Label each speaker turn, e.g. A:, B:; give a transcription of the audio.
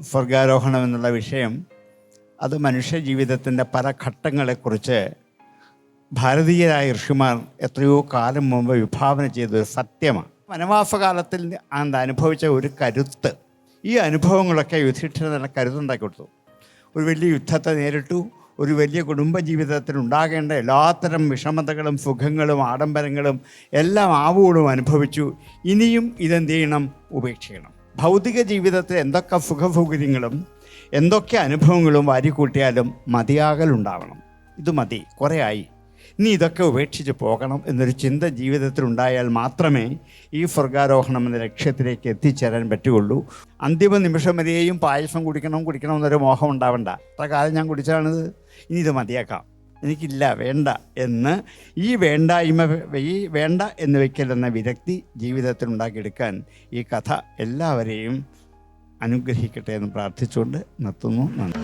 A: സ്വർഗാരോഹണം എന്നുള്ള വിഷയം അത് മനുഷ്യ ജീവിതത്തിൻ്റെ പല ഘട്ടങ്ങളെക്കുറിച്ച് ഭാരതീയരായ ഋഷിമാർ എത്രയോ കാലം മുമ്പ് വിഭാവന ചെയ്തൊരു സത്യമാണ്. വനവാസകാലത്തിൽ അനുഭവിച്ച ഒരു കരുത്ത്, ഈ അനുഭവങ്ങളൊക്കെ യുധിഷ്ഠിരൻ നല്ല കരുത്തുണ്ടാക്കി കൊടുത്തു. ഒരു വലിയ യുദ്ധത്തെ നേരിട്ടു. ഒരു വലിയ കുടുംബജീവിതത്തിൽ ഉണ്ടാകേണ്ട എല്ലാത്തരം വിഷമതകളും സുഖങ്ങളും ആഡംബരങ്ങളും എല്ലാം ആവോളം അനുഭവിച്ചു. ഇനിയും ഇതെന്ത് ചെയ്യണം? ഉപേക്ഷിക്കണം. ഭൗതിക ജീവിതത്തിൽ എന്തൊക്കെ സുഖസൗകര്യങ്ങളും എന്തൊക്കെ അനുഭവങ്ങളും വാരിക്കൂട്ടിയാലും മതിയാകലുണ്ടാവണം. ഇത് മതി, കുറേ ആയി, ഇനി ഇതൊക്കെ ഉപേക്ഷിച്ച് പോകണം എന്നൊരു ചിന്ത ജീവിതത്തിലുണ്ടായാൽ മാത്രമേ ഈ സ്വർഗാരോഹണം എന്ന ലക്ഷ്യത്തിലേക്ക് എത്തിച്ചേരാൻ പറ്റുകയുള്ളൂ. അന്തിമ നിമിഷം വരെയും പായസം കുടിക്കണം എന്നൊരു മോഹം ഉണ്ടാവണ്ട. അത്ര കാലം ഞാൻ കുടിച്ചാണിത്, ഇനി ഇത് മതിയാക്കാം, എനിക്കില്ല, വേണ്ട എന്ന് ഈ വേണ്ട എന്ന് വയ്ക്കൽ എന്ന വിരക്തി ജീവിതത്തിൽ ഉണ്ടാക്കിയെടുക്കാൻ ഈ കഥ എല്ലാവരെയും അനുഗ്രഹിക്കട്ടെ എന്ന് പ്രാർത്ഥിച്ചുകൊണ്ട് നിർത്തുന്നു. നന്ദി.